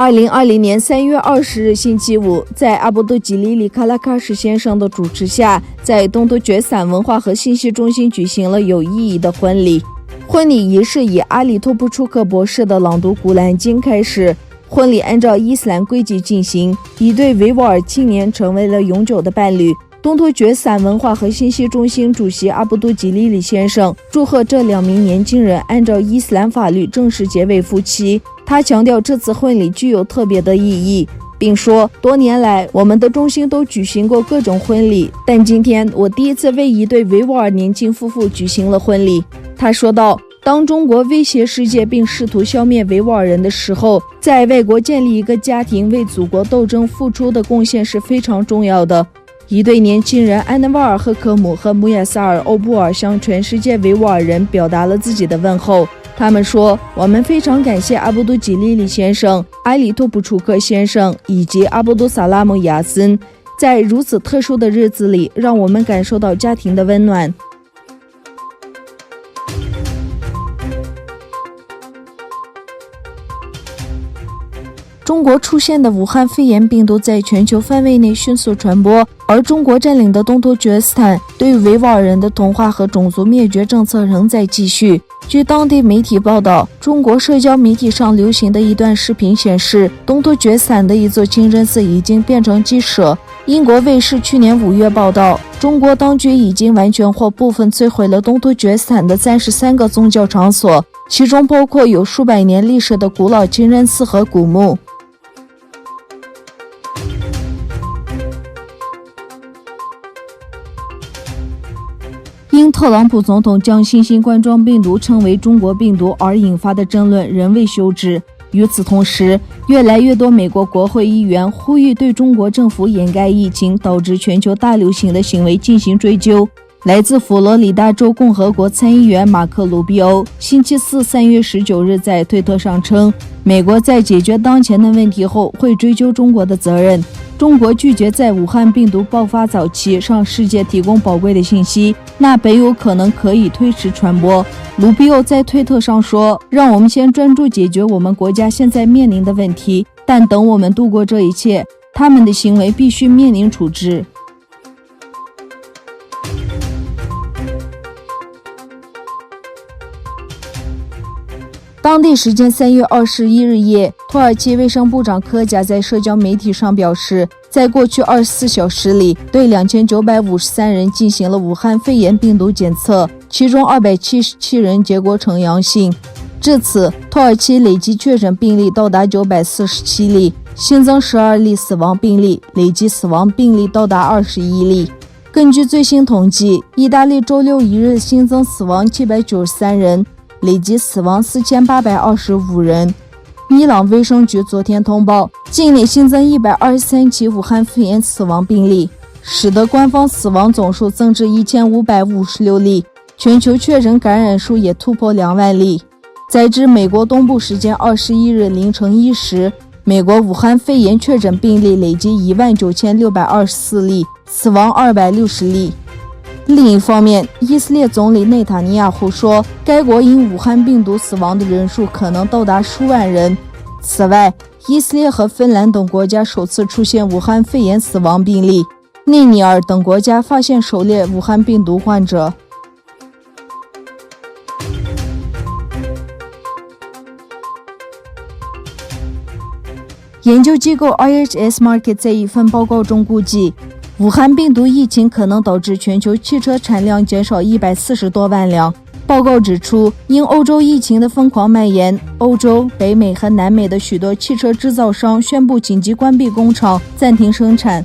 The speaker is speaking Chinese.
2020年3月20日星期五，在阿卜杜吉利里卡拉卡什先生的主持下，在东突厥散文化和信息中心举行了有意义的婚礼。婚礼仪式以阿里托布楚克博士的朗读古兰经开始。婚礼按照伊斯兰规矩进行，一对维吾尔青年成为了永久的伴侣。东突厥散文化和信息中心主席阿卜杜吉利里先生祝贺这2名年轻人按照伊斯兰法律正式结为夫妻。他强调这次婚礼具有特别的意义，并说多年来我们的中心都举行过各种婚礼，但今天我第一次为一对维吾尔年轻夫妇举行了婚礼。他说道，当中国威胁世界并试图消灭维吾尔人的时候，在外国建立一个家庭为祖国斗争付出的贡献是非常重要的。一对年轻人安纳瓦尔赫科姆和穆亚萨尔欧布尔向全世界维吾尔人表达了自己的问候。他们说，我们非常感谢阿卜杜吉利里先生、埃里托普楚克先生以及阿卜杜萨拉姆亚森，在如此特殊的日子里让我们感受到家庭的温暖。中国出现的武汉肺炎病毒在全球范围内迅速传播，而中国占领的东突厥斯坦对维吾尔人的同化和种族灭绝政策仍在继续。据当地媒体报道，中国社交媒体上流行的一段视频显示，东突厥斯坦的一座清真寺已经变成鸡舍。英国卫视去年5月报道，中国当局已经完全或部分摧毁了东突厥斯坦的33个宗教场所，其中包括有数百年历史的古老清真寺和古墓。因特朗普总统将新型冠状病毒称为中国病毒而引发的争论仍未休止。与此同时，越来越多美国国会议员呼吁对中国政府掩盖疫情导致全球大流行的行为进行追究。来自佛罗里达州共和国参议员马克·鲁比欧星期四3月19日在推特上称，美国在解决当前的问题后会追究中国的责任。中国拒绝在武汉病毒爆发早期向世界提供宝贵的信息，那本有可能可以推迟传播。鲁比欧在推特上说，让我们先专注解决我们国家现在面临的问题，但等我们度过这一切，他们的行为必须面临处置。当地时间3月21日夜，土耳其卫生部长科贾在社交媒体上表示，在过去24小时里，对2953人进行了武汉肺炎病毒检测，其中277人结果呈阳性。至此，土耳其累计确诊病例到达947例，新增12例死亡病例，累计死亡病例到达21例。根据最新统计，意大利周六一日新增死亡793人，累计死亡4825人。伊朗卫生局昨天通报，境内新增123起武汉肺炎死亡病例，使得官方死亡总数增至1556例，全球确诊感染数也突破2万例。截至美国东部时间21日凌晨1时，美国武汉肺炎确诊病例累计19624例，死亡260例。另一方面，以色列总理内塔尼亚胡说，该国因武汉病毒死亡的人数可能到达数万人。此外，以色列和芬兰等国家首次出现武汉肺炎死亡病例，内尼尔等国家发现首例武汉病毒患者。研究机构 IHS Markit 在一份报告中估计，武汉病毒疫情可能导致全球汽车产量减少140多万辆。报告指出，因欧洲疫情的疯狂蔓延，欧洲、北美和南美的许多汽车制造商宣布紧急关闭工厂，暂停生产。